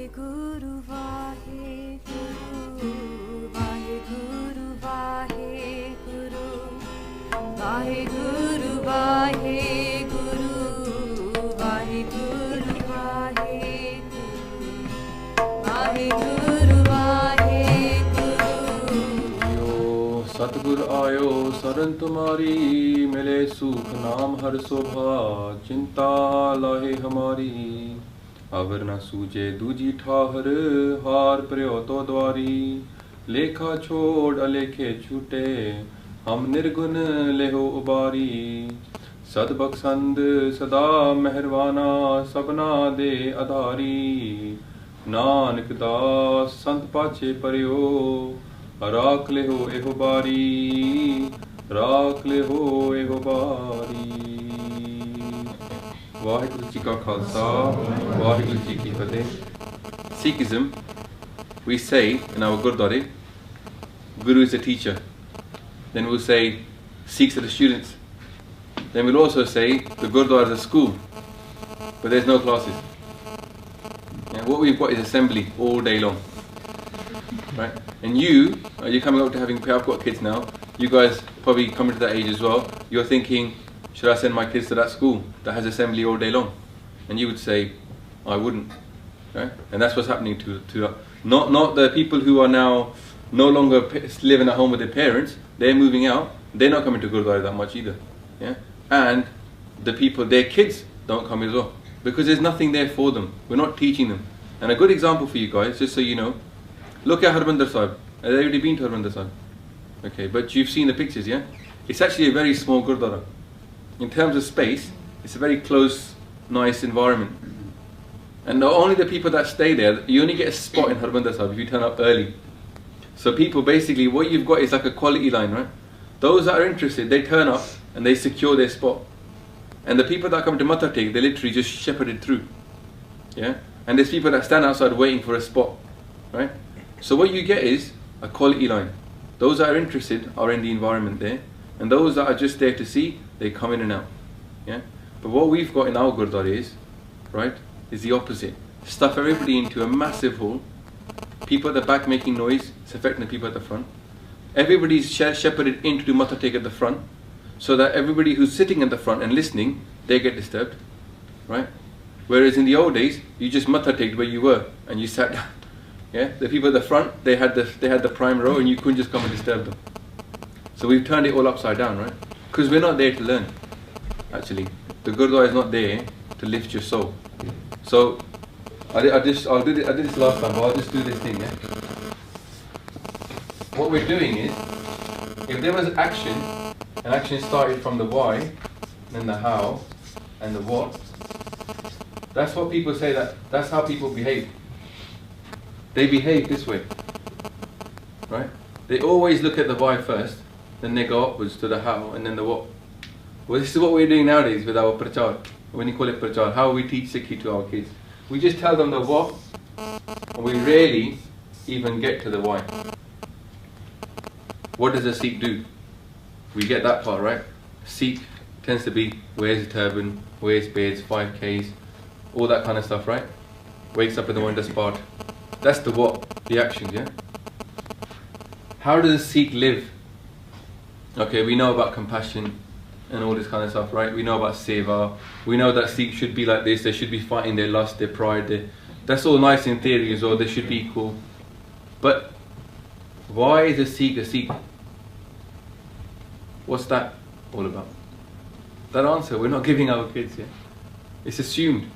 Vaheguru, Vaheguru, Vaheguru, Vaheguru, Vaheguru, Vaheguru, Vaheguru, Vaheguru, Vaheguru. Yo Satgur ayo saran tumari, mile sukh naam har sobha, chinta lahe hamari. अवर न सूझे दूजी ठाहर हार प्रयो तो द्वारी लेखा छोड़ अलेखे छूटे हम निर्गुण लेहो उबारी सदबख्शंद सदा मेहरबाना सबना दे आधारी नानक दास संत पाछे परियो राख लेहो एहो बारी राख लेहो एहो बारी। Vaheguru Ji Ka Khalsa, Vaheguru Ji Ki Fateh. Sikhism, we say in our Gurdwara, Guru is a teacher. Then we'll say Sikhs are the students. Then we'll also say the Gurdwara is a school, but there's no classes. And what we've got is assembly all day long, right? And you're coming up to having. I've got kids now. You guys probably coming to that age as well. You're thinking, should I send my kids to that school that has assembly all day long? And you would say, I wouldn't, right? And that's what's happening to not the people who are now no longer living at home with their parents. They're moving out. They're not coming to Gurdwara that much either, yeah. And the people, their kids, don't come as well because there's nothing there for them. We're not teaching them. And a good example for you guys, just so you know, look at Harbandar Sahib. Have they already been to Harbandar Sahib? Okay, but you've seen the pictures, yeah. It's actually a very small Gurdwara. In terms of space, it's a very close, nice environment. And only the people that stay there, you only get a spot in Harbandar Sahib if you turn up early. So people, basically, what you've got is like a quality line, right? Those that are interested, they turn up and they secure their spot. And the people that come to Matha Tek, they literally just shepherded through. Yeah? And there's people that stand outside waiting for a spot, right? So what you get is a quality line. Those that are interested are in the environment there. And those that are just there to see, they come in and out, yeah. But what we've got in our Gurdwara is, right, is the opposite. Stuff everybody into a massive hall. People at the back making noise, it's affecting the people at the front. Everybody's shepherded into Matha Tek at the front, so that everybody who's sitting at the front and listening, they get disturbed, right? Whereas in the old days, you just Matha Teked where you were and you sat down. Yeah, the people at the front, they had the prime row, and you couldn't just come and disturb them. So we've turned it all upside down, right? Because we're not there to learn, actually. The Gurdwara is not there to lift your soul. So, I did this last time, but I'll just do this thing, yeah? What we're doing is, if there was action, and action started from the why, then the how, and the what, that's what people say, that's how people behave. They behave this way, right? They always look at the why first, then they go upwards to the how, and then the what. Well, this is what we're doing nowadays with our parchaar. When you call it parchaar, how we teach Sikhi to our kids. We just tell them the what, and we rarely even get to the why. What does a Sikh do? We get that part, right? Sikh tends to be, wears a turban, wears beards, 5Ks, all that kind of stuff, right? Wakes up in the morning, does part. That's the what, the action, yeah? How does a Sikh live? Okay, we know about compassion and all this kind of stuff, right? We know about seva. We know that Sikhs should be like this. They should be fighting their lust, their pride. That's all nice in theory as well. They should be equal. But why is a Sikh a Sikh? What's that all about? That answer, we're not giving our kids yet. It's assumed.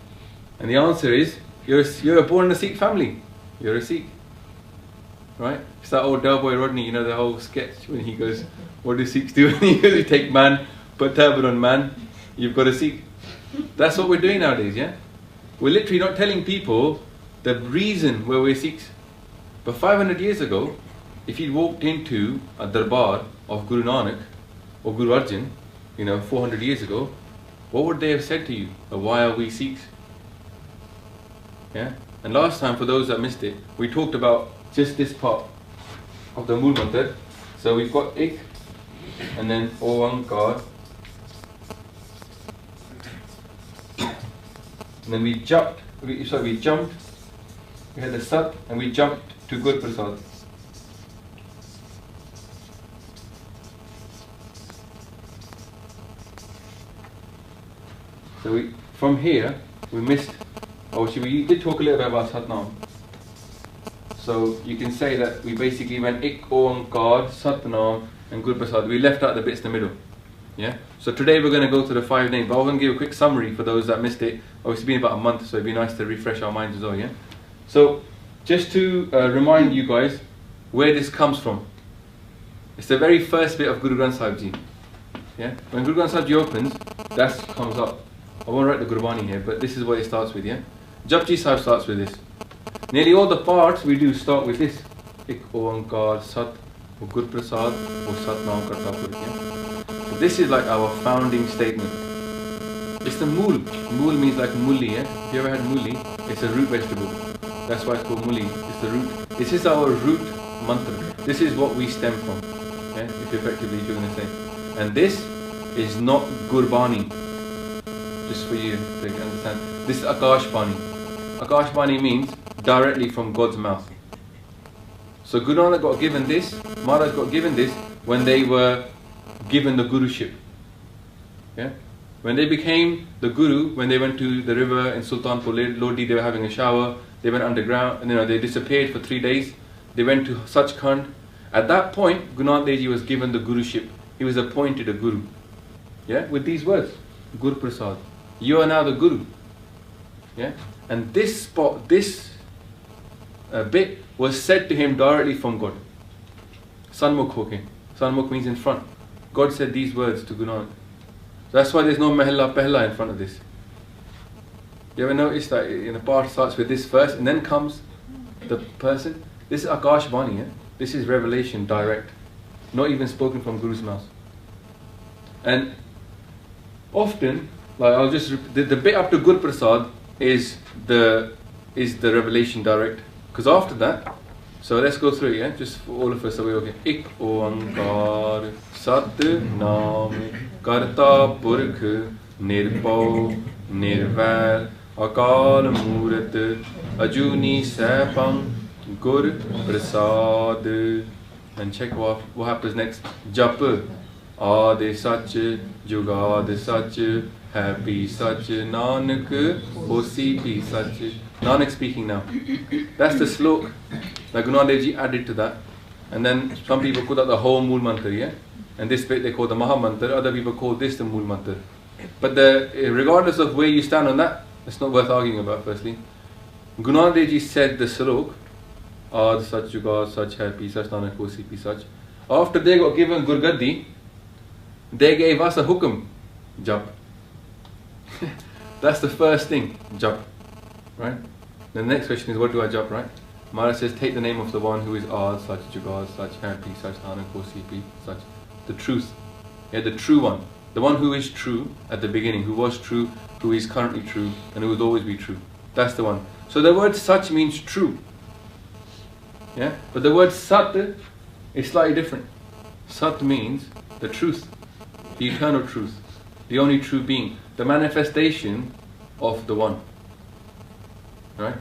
And the answer is, you're born in a Sikh family. You're a Sikh. Right? It's that old Del Boy Rodney, you know, the whole sketch when he goes, what do Sikhs do? And he goes, you take man, put turban on man, you've got a Sikh. That's what we're doing nowadays, yeah? We're literally not telling people the reason why we're Sikhs. But 500 years ago, if you'd walked into a darbar of Guru Nanak or Guru Arjan, 400 years ago, what would they have said to you? Why are we Sikhs? Yeah? And last time, for those that missed it, we talked about just this part of the Mool Mantar. So we've got Ik, and then IkOangkar, and then we jumped, We had the Sat and we jumped to GurPrasad. So from here, we missed, we did talk a little bit about Satnam. So you can say that we basically went IkOangkar, Satnam and GurPrasad. We left out the bits in the middle. Yeah. So today we're going to go to the 5 names, but I want to give a quick summary for those that missed it. Obviously it's been about a month, so it'd be nice to refresh our minds as well. Yeah. So just to remind you guys where this comes from. It's the very first bit of Guru Granth Sahib Ji. Yeah. When Guru Granth Sahib Ji opens, that comes up. I won't write the Gurbani here, but this is what it starts with. Yeah. Japji Sahib starts with this. Nearly all the parts we do start with this. IkOangkar Sat GurPrasad or Satnam Kartapur. Yeah? So this is like our founding statement. It's the mool. Mool means like muli. Yeah? If you ever had muli, it's a root vegetable. That's why it's called muli. It's the root. This is our root mantra. This is what we stem from. Yeah? If effectively you're going to say. And this is not Gurbani. Just for you to understand. This is Akash Bani. Akash Bani means directly from God's mouth. So Guru Nanak got given this, Maharaj got given this when they were given the Guruship. Yeah? When they became the Guru, when they went to the river in Sultanpur Lodi, they were having a shower, they went underground, and they disappeared for 3 days. They went to Sachkhand. At that point, Guru Nanak Dev Ji was given the Guruship. He was appointed a Guru. Yeah? With these words, GurPrasad. You are now the Guru. Yeah? And this spot, this bit was said to him directly from God. Sanmukh hoke. Sanmukh means in front. God said these words to Guru Nanak. That's why there's no Mahla Pehla in front of this. You ever notice that in the part starts with this first and then comes the person? This is Akash Bani. Yeah? This is revelation direct. Not even spoken from Guru's mouth. And often, like I'll just the bit up to GurPrasad is the revelation direct, because after that, so let's go through it, yeah, just for all of us, so we're okay. IkOangkar Sat Karta Purkh Nirpau Nirvair Akal Murat Ajuni Sapam GurPrasad. And check what happens next. Jap Adi Sach Jugad Sach Happy Sach Nanak Hosi Pi Sach. Nanak speaking now. That's the slok that Guru Nanak Dev Ji added to that. And then some people call that the whole Mool Mantra, yeah? And this bit they call the Maha Mantra, other people call this the Mool Mantra. But regardless of where you stand on that, it's not worth arguing about firstly. Guru Nanak Dev Ji said the slok, Ad Sach Jugad Sach Happy Sach Nanak Hosi Pi Sach. After they got given Gurgaddi, they gave us a hukum, Jap. That's the first thing, Jap. Right? The next question is, what do I jap, right? Maharaj says, take the name of the one who is Ad, Sach, Jugad, Sach, Happy, Sach, Nanak, Hosi, Sach. The truth. Yeah, the true one. The one who is true at the beginning, who was true, who is currently true, and who will always be true. That's the one. So the word Sach means true. Yeah? But the word Sat is slightly different. Sat means the truth. The eternal truth. The only true being. The manifestation of the one. Right?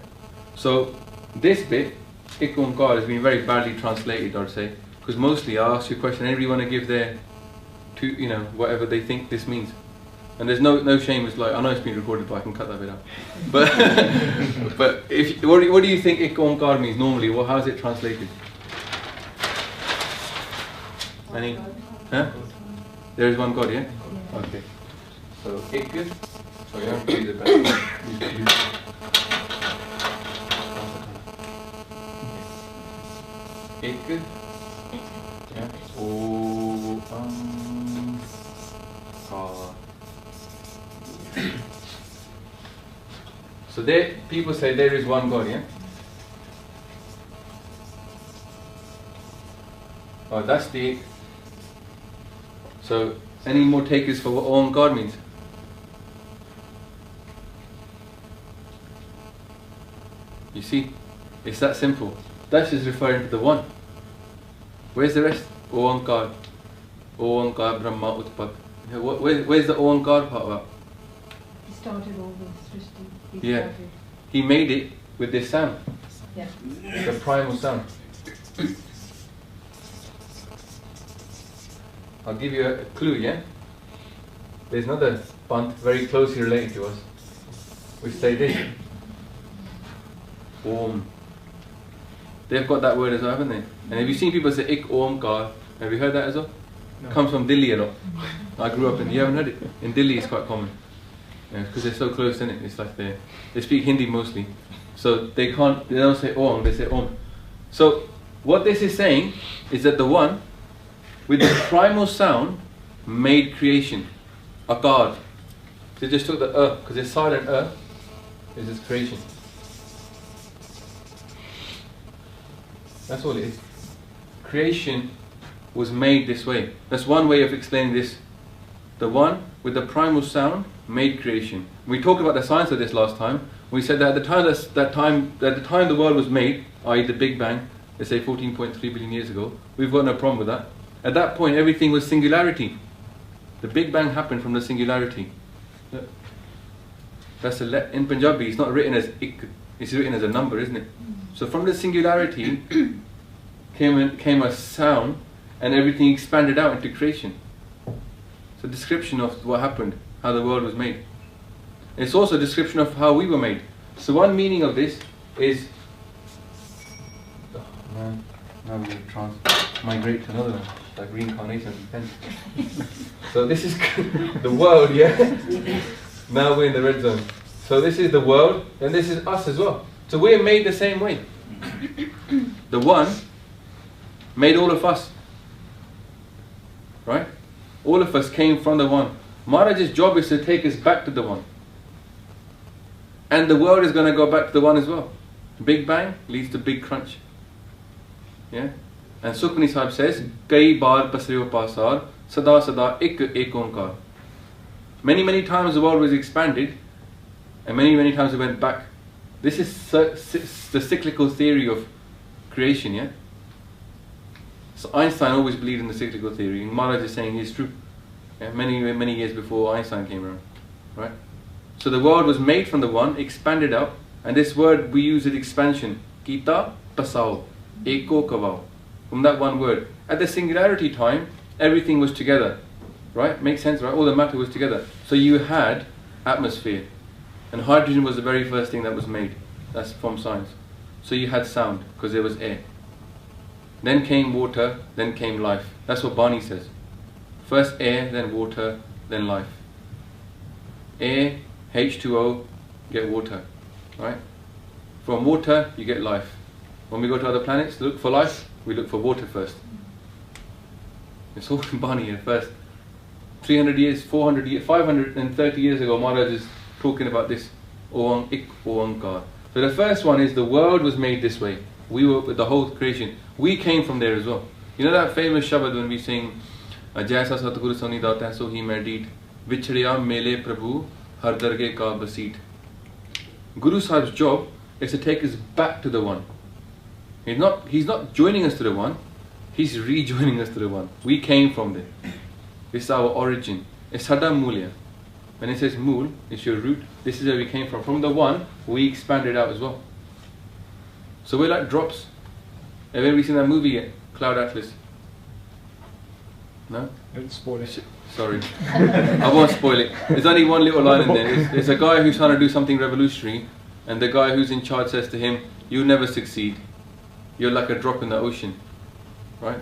So this bit, IkOangkar, has been very badly translated, I'd say. Because mostly I ask you a question, anybody want to give their whatever they think this means. And there's no shame, it's like, I know it's been recorded, but I can cut that bit out. But what do you think IkOangkar means normally? Well, how is it translated? Any? Huh? There is one God, yeah? Okay. So Ik, so you have to use the best. Ik, yeah. So there, people say there is one God, yeah? Oh, that's the. So, any more takers for what Oangkar means? You see, it's that simple. That's just referring to the one. Where's the rest? Oangkar. Oangkar Brahma Utpat. Where's the Oangkar part about? He started all the Srishti. Yeah. He made it with this sound. Yeah. The primal sound. I'll give you a clue, yeah? There's another pant very closely related to us, which say this. Om. They've got that word as well, haven't they? And have you seen people say IkOangkar? Have you heard that as well? No. Comes from Delhi a lot. I grew up in, you haven't heard it? In Delhi it's quite common. Because they're so close, isn't it? It's like they speak Hindi mostly. So they don't say Om, they say Om. So what this is saying is that the one with the primal sound made creation. Akar. They just took the because it's silent is this creation. That's all it is. Creation was made this way. That's one way of explaining this. The one with the primal sound made creation. We talked about the science of this last time. We said that at the time the world was made, i.e. the Big Bang, let's say 14.3 billion years ago, we've got no problem with that. At that point everything was singularity. The Big Bang happened from the singularity. That's in Punjabi it's not written as ik, it's written as a number, isn't it? So from the singularity came a sound, and everything expanded out into creation. It's a description of what happened, how the world was made. It's also a description of how we were made. So one meaning of this is, oh man, now we're going to migrate to another one, like reincarnation of repentance. So this is the world, yeah? Now we're in the red zone. So this is the world, and this is us as well. So we're made the same way. The one made all of us. Right? All of us came from the one. Maharaj's job is to take us back to the one. And the world is going to go back to the one as well. Big Bang leads to Big Crunch. Yeah? And Sukhmani Sahib says, Kai bar pasriyo pasar, sada sada IkOangkar. Many times the world was expanded, and many times it went back. This is the cyclical theory of creation, yeah? So Einstein always believed in the cyclical theory, and Maharaj is saying it's true. Yeah? Many years before Einstein came around, right? So the world was made from the one, expanded out, and this word we use it expansion. Kita pasao, eko kavao. From that one word. At the singularity time, everything was together, right? Makes sense, right? All the matter was together. So you had atmosphere, and hydrogen was the very first thing that was made. That's from science. So you had sound because there was air. Then came water, then came life. That's what Barney says. First air, then water, then life. Air, H2O, get water, right? From water, you get life. When we go to other planets to look for life, we look for water first. It's all in Barney at first. 300 years, 400 years, 530 years ago, Maharaj is talking about this. IkOangkar. So the first one is the world was made this way. We were with the whole creation. We came from there as well. You know that famous Shabad when we sing Jaisa Satguru Soni Data So He Medit Vichriya Mele Prabhu Har Darge Ka Basit. Guru Sahib's job is to take us back to the one. He's not joining us to the one, he's rejoining us to the one. We came from there. This is our origin. It's Sada Mulya. When it says Mool, it's your root. This is where we came from. From the one, we expanded out as well. So we're like drops. Have you ever seen that movie yet? Cloud Atlas? No? Don't spoil it. Sorry. I won't spoil it. There's only one little line in there. There's a guy who's trying to do something revolutionary, and the guy who's in charge says to him, "You'll never succeed. You're like a drop in the ocean." Right?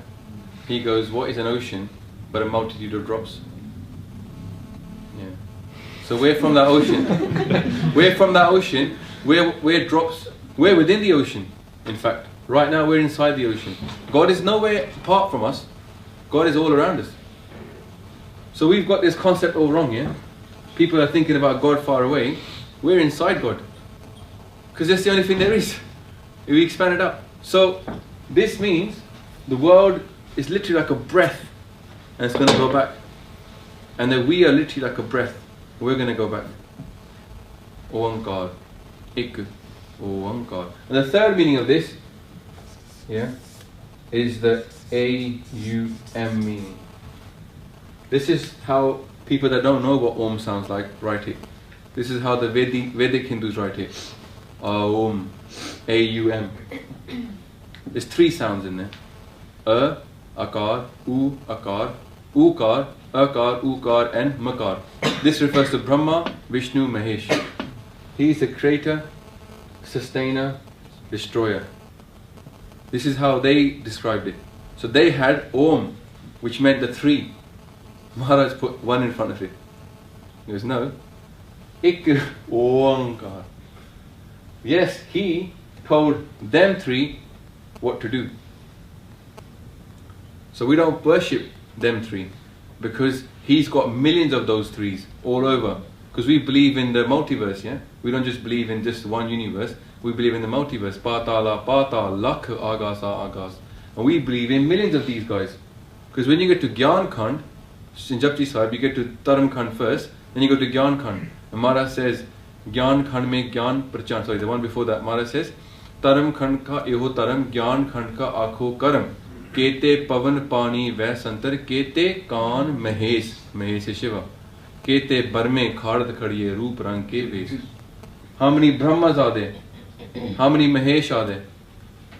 He goes, "What is an ocean but a multitude of drops?" Yeah. So we're from that ocean. We're from that ocean. We're drops. We're within the ocean. In fact, right now we're inside the ocean. God is nowhere apart from us. God is all around us. So we've got this concept all wrong, yeah? People are thinking about God far away. We're inside God. Because that's the only thing there is. We expand it up. So this means the world is literally like a breath, and it's going to go back. And that we are literally like a breath. We're going to go back. Oangkar. IkOangkar. And the third meaning of this, yeah, is the AUM meaning. This is how people that don't know what Om sounds like write it. This is how the Vedic Hindus write it. Aum. A-U-M. There's 3 sounds in there. Akar, U, Akar, Ukar, Akar, Ukar and Makar. This refers to Brahma, Vishnu, Mahesh. He is the creator, sustainer, destroyer. This is how they described it. So they had Om, which meant the 3. Maharaj put 1 in front of it. He goes, no. IkOangkar. Yes, he told them 3 what to do. So we don't worship them 3 because he's got millions of those 3s all over. Because we believe in the multiverse, yeah? We don't just believe in just one universe. We believe in the multiverse. Patala, Patal, Lakh, Agasa, Agas. And we believe in millions of these guys. Because when you get to Gyan Khand, in Japji Sahib, you get to Dharam Khand first, then you go to Gyan Khand. And Maharaj says, Gyan Khand mein Gyan Parchaar. Sorry, the one before that, Maharaj says, Dharam Khand ka eho Dharam, Gyan Khand ka akho karam. Kete pavan pani veh santar, kete kaan mahesh, mahesh Shiva. Kete barme khard khadiye roop rang ke ves. How many Brahmas are there? How many Mahesh are there?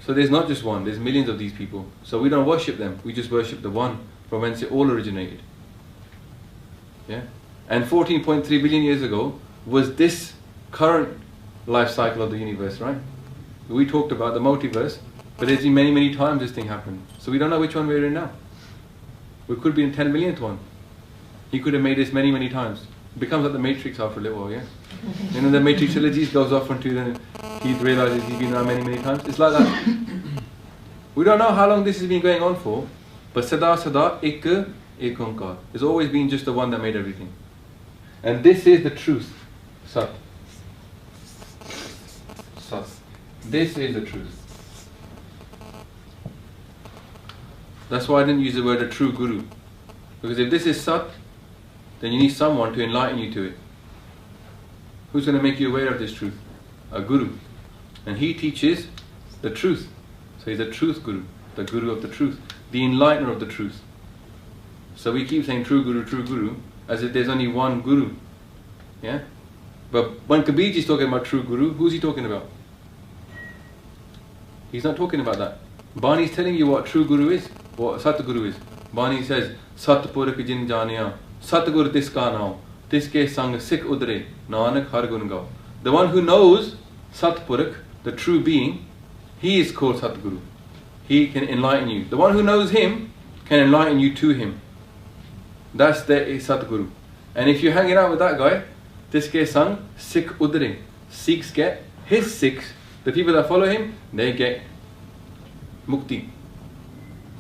So there's not just one, there's millions of these people. So we don't worship them, we just worship the one from whence it all originated. Yeah? And 14.3 billion years ago was this current life cycle of the universe, right? We talked about the multiverse, but there's been many times this thing happened. So we don't know which one we're in now. We could be in 10 millionth one. He could have made this many times. It becomes like the Matrix after a little while, yeah? You know, the Matrix trilogy goes off onto then he realizes he's been around many times. It's like that. We don't know how long this has been going on for, but Sada IkOangkar. It's always been just the one that made everything. And this is the truth. Sat. Sat. This is the truth. That's why I didn't use the word a true guru. Because if this is Sat, then you need someone to enlighten you to it. Who's going to make you aware of this truth? A guru. And he teaches the truth. So he's a truth guru, the guru of the truth, the enlightener of the truth. So we keep saying true guru, as if there's only one guru. Yeah? But when Kabirji is talking about true guru, who's he talking about? He's not talking about that. Bani is telling you what true guru is, what Satguru is. Bani says, Satpurak jin janiya, Satgur tis ka naam, tiske sang Sikh udre, Nanak har gun gao. The one who knows Satpurak, the true being, he is called Satguru. He can enlighten you. The one who knows him can enlighten you to him. That's the Satguru. And if you're hanging out with that guy, tiske sang Sikh udre, Sikhs get, his Sikhs, the people that follow him, they get mukti.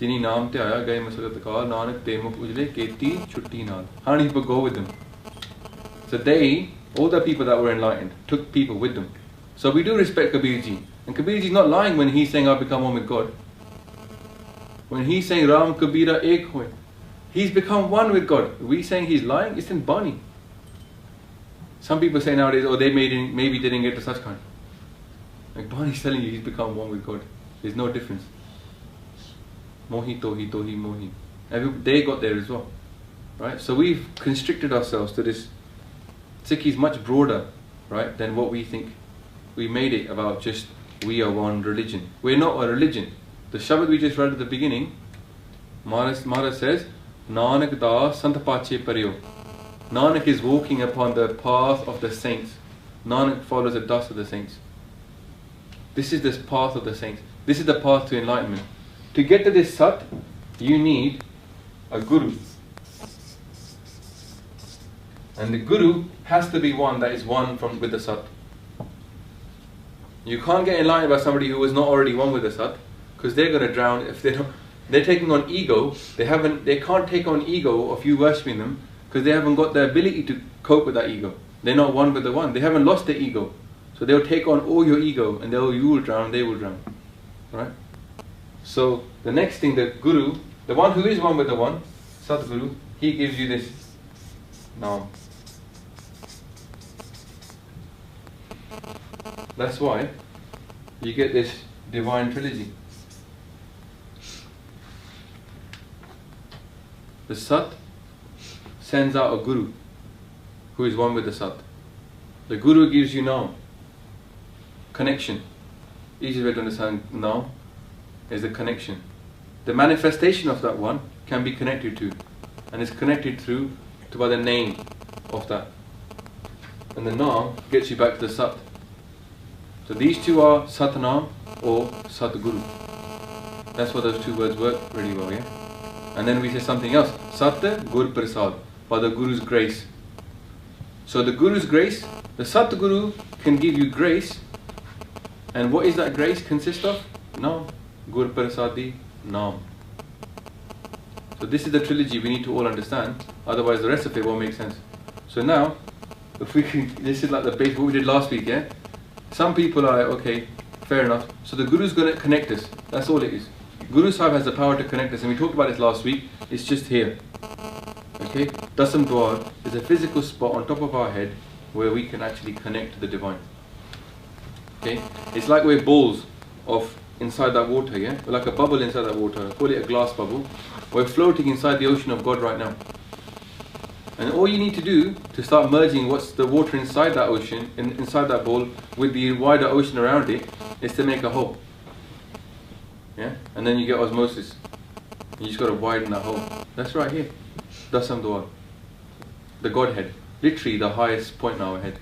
Jini naam te aaya gaye masalat kaal nanak te muk ujle keti chutti naal. How many people go with them? So they, all the people that were enlightened, took people with them. So we do respect Kabirji. And Kabirji is not lying when he's saying I've become one with God. When he's saying Ram Kabira ek hoy, he's become one with God. Are we saying he's lying? It's in Bani. Some people say nowadays, oh, they maybe didn't get to such kind. Like Bani's telling you he's become one with God. There's no difference. Mohi tohi tohi mohi. They got there as well. Right? So we've constricted ourselves to this. Sikhi is much broader, right, than what we think. We made it about just we are one religion. We're not a religion. The Shabad we just read at the beginning, Maharaj says, Nanak da sant pache paryo. Nanak is walking upon the path of the saints. Nanak follows the dust of the saints. This is the path of the saints. This is the path to enlightenment. To get to this Sat, you need a guru. And the guru has to be one that is one with the Sat. You can't get enlightened by somebody who is not already one with the Sat, because they're going to drown if they don't. They're taking on ego. They can't take on ego of you worshipping them, because they haven't got the ability to cope with that ego. They're not one with the one. They haven't lost their ego. So they'll take on all your ego, and you will drown, they will drown. Right? So the next thing, the guru, the one who is one with the one, Satguru, he gives you this naam. That's why you get this divine trilogy. The Sat sends out a guru who is one with the Sat. The guru gives you naam. connection. Easiest way to understand Naam is the connection. The manifestation of that one can be connected to, and it's connected through to by the name of that. And the Naam gets you back to the Sat. So these two are Satnam or Satguru. That's what those two words work really well, yeah? And then we say something else, Sat GurPrasad, by the Guru's grace. So the Guru's grace, the Satguru can give you grace, and what is that grace consist of? Naam, GurPrasadi, Naam. So this is the trilogy we need to all understand, otherwise the rest of it won't make sense. So now, if we can, this is like the base, what we did last week, yeah? Some people are like, okay, fair enough. So the Guru's going to connect us, that's all it is. Guru Sahib has the power to connect us, and we talked about this last week. It's just here. Okay? Dasam Dwar is a physical spot on top of our head where we can actually connect to the divine. Okay? It's like we're balls of inside that water, yeah? We're like a bubble inside that water. I call it a glass bubble. We're floating inside the ocean of God right now. And all you need to do to start merging what's the water inside that ocean, inside that ball, with the wider ocean around it, is to make a hole. Yeah? And then you get osmosis. You just got to widen that hole. That's right here. Dasam Dwar. The Godhead. Literally the highest point in our head.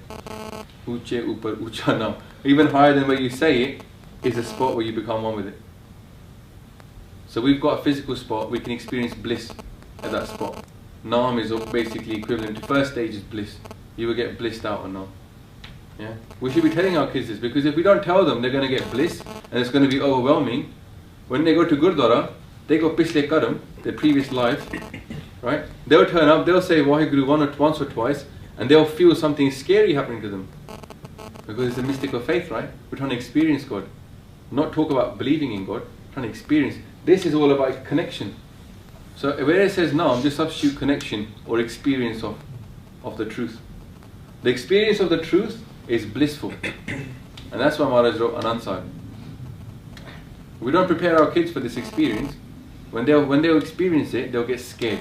Uche upar ucha now. Even higher than where you say it is a spot where you become one with it. So we've got a physical spot, we can experience bliss at that spot. Naam is basically equivalent to first stage is bliss. You will get blissed out on Naam. Yeah? We should be telling our kids this, because if we don't tell them, they're going to get bliss and it's going to be overwhelming. When they go to Gurdwara, they go Pishle Karam, their previous life, right? They'll turn up, they'll say Vaheguru once or twice, and they'll feel something scary happening to them. Because it's a mystic of faith, right? We're trying to experience God. Not talk about believing in God, trying to experience. This is all about connection. So where it says Naam, just substitute connection or experience of the truth. The experience of the truth is blissful. And that's why Maharaj wrote Anand Sahib. We don't prepare our kids for this experience. When they'll experience it, they'll get scared.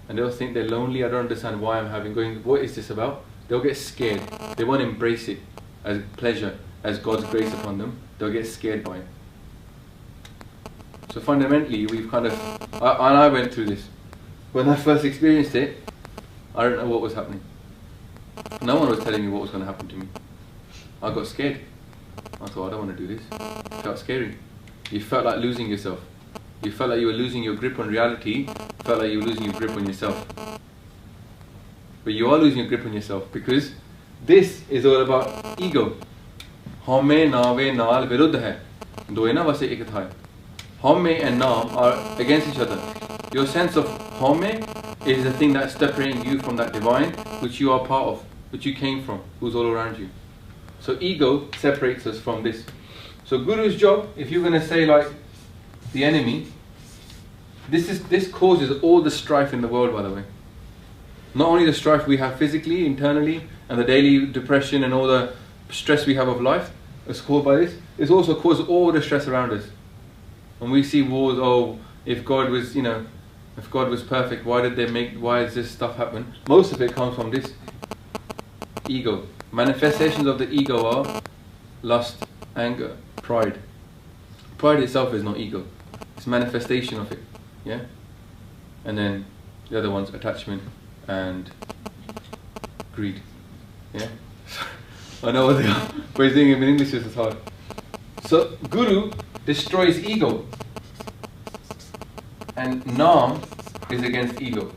And they'll think they're lonely, I don't understand why I'm going, what is this about? They'll get scared. They won't embrace it as pleasure, as God's grace upon them. They'll get scared by it. So fundamentally, we've kind of, and I went through this. When I first experienced it, I don't know what was happening. No one was telling me what was going to happen to me. I got scared. I thought, I don't want to do this. It felt scary. You felt like losing yourself. You felt like you were losing your grip on reality. You felt like you were losing your grip on yourself. But you are losing your grip on yourself, because this is all about ego. Hame naave naal viruddh hai. Doye na vase ek tha. Hame and naam are against each other. Your sense of hame is the thing that's separating you from that divine, which you are part of, which you came from, who's all around you. So ego separates us from this. So Guru's job, if you're going to say like the enemy, this causes all the strife in the world, by the way. Not only the strife we have physically, internally, and the daily depression and all the stress we have of life is caused by this. It's also caused all the stress around us. When we see wars, oh, if God was, if God was perfect, why does this stuff happen? Most of it comes from this ego. Manifestations of the ego are lust, anger, pride. Pride itself is not ego. It's manifestation of it. Yeah? And then the other one's attachment and greed. Yeah? I know what they are, but saying it in English is hard. So Guru destroys ego, and Naam is against ego.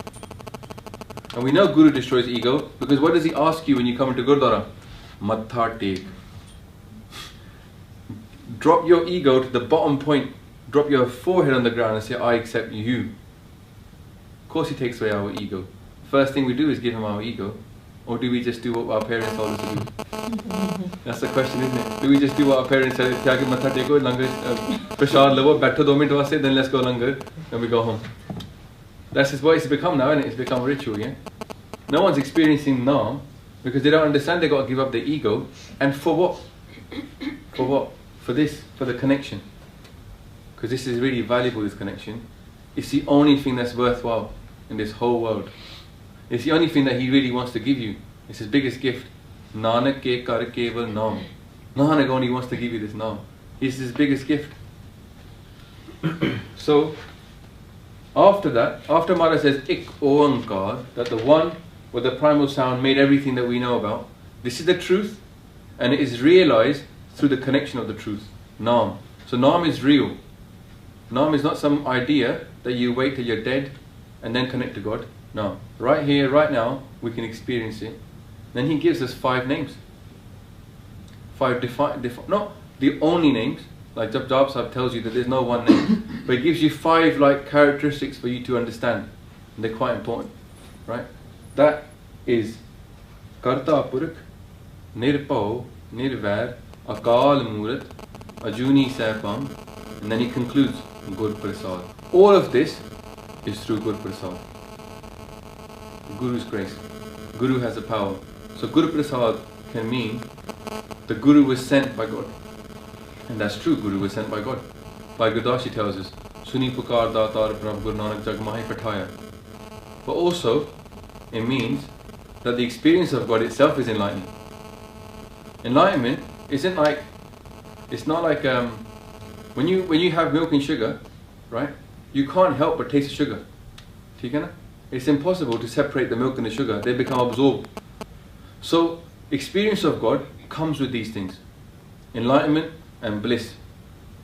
And we know Guru destroys ego, because what does he ask you when you come into Gurdwara? Matha tek. Drop your ego to the bottom point. Drop your forehead on the ground and say, I accept you. Of course he takes away our ego. First thing we do is give him our ego. Or do we just do what our parents told us to do? That's the question, isn't it? Do we just do what our parents said? Matha teko, langar, prasad lavo, baitho 2 minutes wase, then let's go langar, and we go home. That's just what it's become now, isn't it? It's become a ritual, yeah? No one's experiencing Naam because they don't understand they've got to give up their ego. And for what? For what? For this, for the connection. Because this is really valuable, this connection. It's the only thing that's worthwhile in this whole world. It's the only thing that he really wants to give you. It's his biggest gift. Nanak ke kar keval naam. Nanak only wants to give you this now. It's his biggest gift. So, after that, after Maharaj says IkOangkar, that the one with the primal sound made everything that we know about, this is the truth, and it is realized through the connection of the truth. Naam. So Naam is real. Naam is not some idea that you wait till you're dead and then connect to God. No. Right here, right now, we can experience it. Then he gives us 5 names. 5 not the only names, like Jab Sahib tells you that there's no one name, but he gives you 5 like characteristics for you to understand. And they're quite important. Right? That is Karta Purakh, Nirpao, Nirvair, Akal Murat, Ajuni Saipam, and then he concludes GurPrasad. All of this is through GurPrasad. Guru's grace. Guru has the power. So GurPrasad can mean the Guru was sent by God. And that's true, Guru was sent by God. Like Gurdashi tells us, Suni Pukar Datar Prabhu Guru Nanak Jag Mahi Pathaya. But also, it means that the experience of God itself is enlightening. Enlightenment isn't like, it's not like when you have milk and sugar, right? You can't help but taste the sugar. It's impossible to separate the milk and the sugar. They become absorbed. So experience of God comes with these things. Enlightenment and bliss.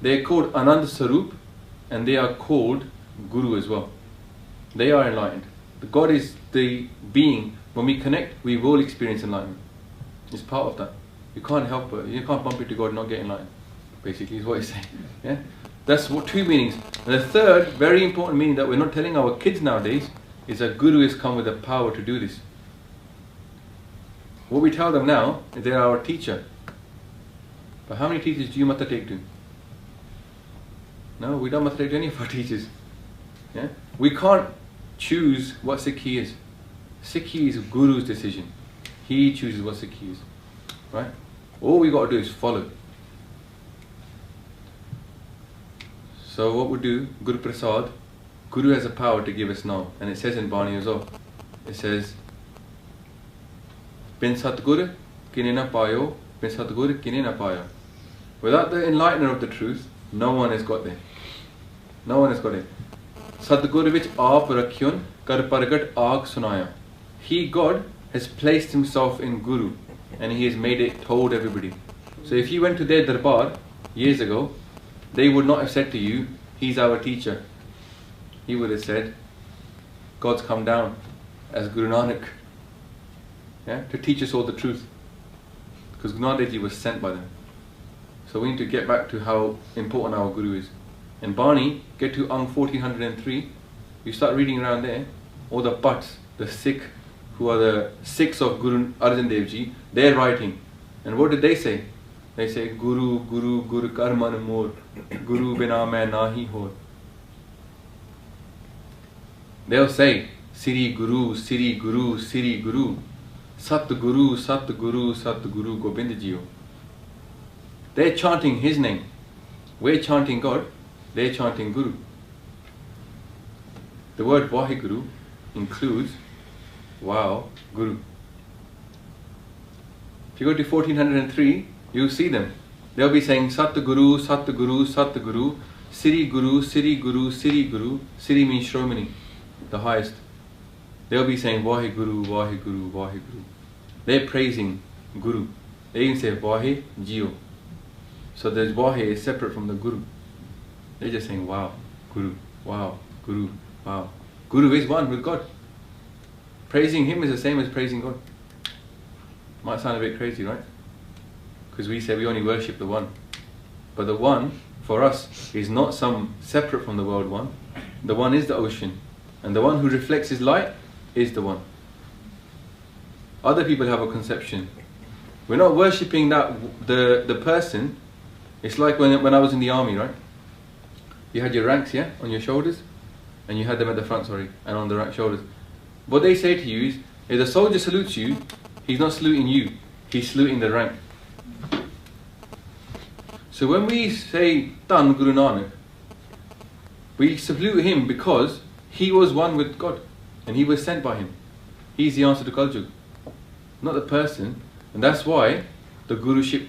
They are called Anand Sarup, and they are called Guru as well. They are enlightened. God is the being. When we connect, we will experience enlightenment. It's part of that. You can't help it. You can't bump into God and not get enlightened. Basically, is what he's saying. Yeah? That's what 2 meanings. And the third, very important meaning that we're not telling our kids nowadays is that Guru has come with the power to do this. What we tell them now is they're our teacher. But how many teachers do you mata take to? No, we don't mata take to any of our teachers. Yeah? We can't choose what Sikhi is. Sikhi is Guru's decision. He chooses what Sikhi is. Right? All we got to do is follow. So what we do, GurPrasad, Guru has the power to give us now. And it says in Bani as well. It says, Bin Satgur kine na payo, bin Satgur kine na payo. Without the enlightener of the truth, no one has got there. No one has got it. Sadgur vich aap rakhyun kar paragat aag sunaya. He, God, has placed himself in Guru, and he has made it told everybody. So if you went to their darbar years ago, they would not have said to you, he's our teacher. He would have said, God's come down as Guru Nanak, yeah, to teach us all the truth. Because Guru Nanak Dev was sent by them. So we need to get back to how important our Guru is. In Bani, get to Ang 1403, you start reading around there, all the Bhatts, the Sikh, who are the Sikhs of Guru Arjan Dev Ji, they're writing. And what did they say? They say, Guru, Guru, Guru Karman Mor, Guru Bina Main Nahi Hor. They'll say, Siri Guru, Siri Guru, Siri Guru, Sat Guru, Sat Guru, Sat Guru Gobind Jiyo. They're chanting his name. We're chanting God, they're chanting Guru. The word Vaheguru includes Wow, Guru. If you go to 1403, you'll see them. They'll be saying Sat Guru, Sat Guru, Sat Guru, Siri Guru, Siri Guru, Siri Guru. Siri means Shromani, the highest. They'll be saying Vaheguru, Vaheguru, Vaheguru. They're praising Guru. They even say Vahe Jio. So there's Vahe is separate from the Guru. They're just saying wow, Guru, wow, Guru, wow. Guru is one with God. Praising him is the same as praising God. Might sound a bit crazy, right? Because we say we only worship the one. But the one, for us, is not some separate from the world one. The one is the ocean. And the one who reflects his light is the one. Other people have a conception. We're not worshipping that the person. It's like when I was in the army, right? You had your ranks, yeah, on your shoulders, and you had them at the front, sorry, and on the right shoulders. What they say to you is, if the soldier salutes you, he's not saluting you, he's saluting the rank. So when we say Tan Guru Nanak, we salute him because he was one with God, and he was sent by him. He's the answer to Kaljug, not the person. And that's why the Guruship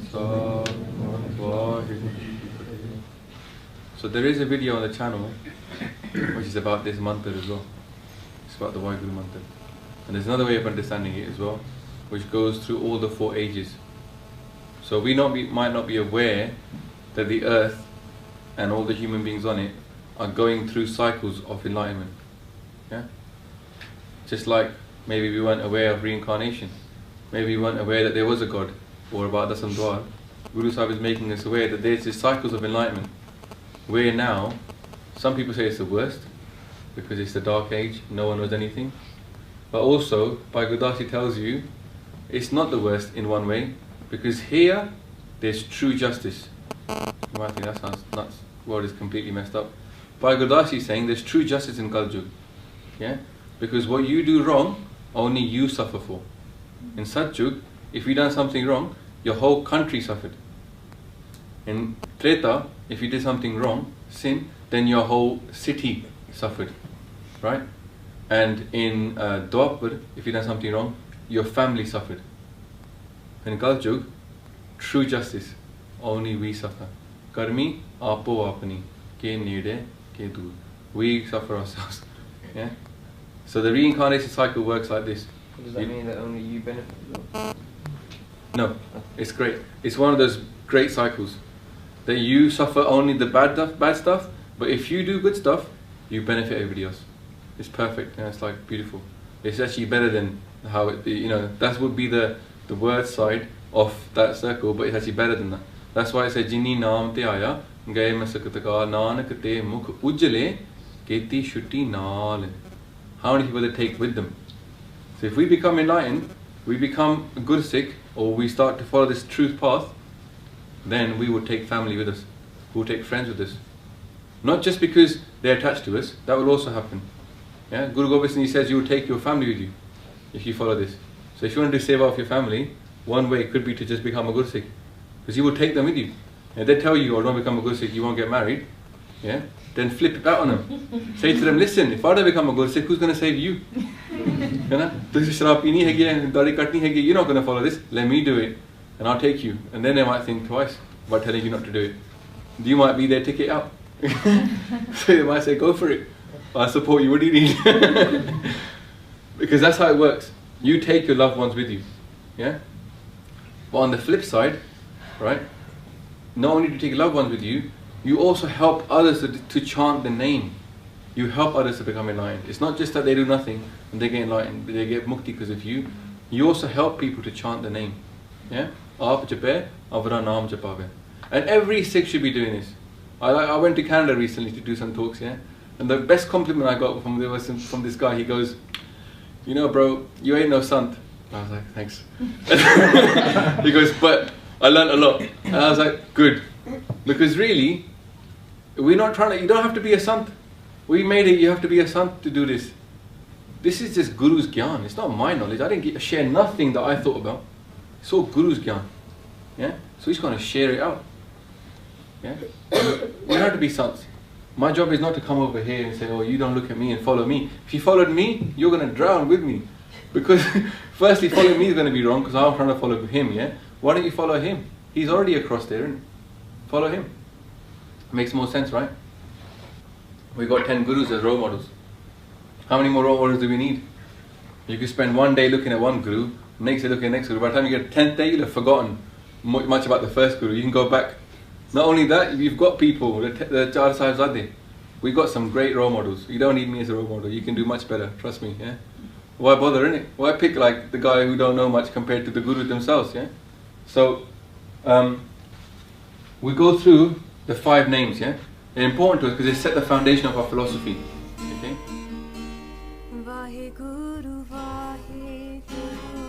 Khalsa, Waheguru Ji Ki Fateh. So there is a video on the channel which is about this mantra as well. It's about the Waheguru mantra. And there's another way of understanding it as well, which goes through all the 4 ages. So we might not be aware that the earth and all the human beings on it are going through cycles of enlightenment. Yeah? Just like maybe we weren't aware of reincarnation. Maybe we weren't aware that there was a God, or about Dasam Dwar. Guru Sahib is making us aware that there's these cycles of enlightenment, where now, some people say it's the worst, because it's the dark age, no one knows anything. But also, Bhai Gurdasi tells you, it's not the worst in one way, because here, there's true justice. You might think that sounds nuts, the world is completely messed up. Bhai Gurdasi is saying there's true justice in Kaljug. Yeah? Because what you do wrong, only you suffer for. In Satjug, if you done something wrong, your whole country suffered. In Treta, if you did something wrong, sin, then your whole city suffered. Right? And in Dwapar, if you done something wrong, your family suffered. In Kaljug, true justice, only we suffer. Karmi apo apani, ke nede ke dur. We suffer ourselves. Yeah? So the reincarnation cycle works like this. Does that mean that only you benefit? No, it's great. It's one of those great cycles that you suffer only the bad stuff, but if you do good stuff, you benefit everybody else. It's perfect. Yeah, it's like beautiful. It's actually better than how it, that would be the word side of that circle, but it's actually better than that. That's why it says Jini naam te aya gaye masakataka nanak te mukh ujjale keti shutti naal. How many people they take with them? So if we become enlightened, we become a good Sikh, or we start to follow this truth path, then we will take family with us. We will take friends with us. Not just because they're attached to us, that will also happen. Yeah? Guru Gobind Singh says you will take your family with you if you follow this. So if you want to do seva of your family, one way could be to just become a good Sikh. Because you will take them with you. And they tell you, oh, don't become a good Sikh, you won't get married. Yeah? Then flip it out on them. Say to them, listen, if I don't become a good Sikh, who's going to save you? You're not going to follow this, let me do it and I'll take you. And then they might think twice about telling you not to do it. You might be their ticket out. So they might say, go for it. I support you, what do you need? Because that's how it works. You take your loved ones with you. Yeah? But on the flip side, right, not only do you take your loved ones with you, you also help others to chant the name. You help others to become enlightened. It's not just that they do nothing and they get enlightened, they get mukti because of you. You also help people to chant the name. Yeah? Aap jape, avra naam japave. And every Sikh should be doing this. I went to Canada recently to do some talks, yeah? And the best compliment I got from this guy, he goes, you know bro, you ain't no sant. I was like, thanks. He goes, but I learned a lot. And I was like, good. Because really, we're not trying to, you don't have to be a sant. We made it, you have to be a sant to do this. This is just Guru's Gyan. It's not my knowledge. I didn't share nothing that I thought about. It's all Guru's Gyan. Yeah? So he's going to share it out. Yeah? We don't have to be sants. My job is not to come over here and say, oh, you don't look at me and follow me. If you followed me, you're going to drown with me. Because firstly, following me is going to be wrong because I'm trying to follow him. Yeah? Why don't you follow him? He's already across there, isn't he? Follow him. Makes more sense, right? We got 10 gurus as role models. How many more role models do we need? You could spend one day looking at one guru, next day looking at the next guru. By the time you get 10th day, you'll have forgotten much about the first guru. You can go back. Not only that, you've got people, the Char Sahibzade. We've got some great role models. You don't need me as a role model. You can do much better. Trust me. Yeah. Why bother, innit? Why pick like the guy who don't know much compared to the guru themselves? Yeah. So we go through the 5 names. Yeah. They're important to us because they set the foundation of our philosophy. Okay. Vaheguru, Vaheguru.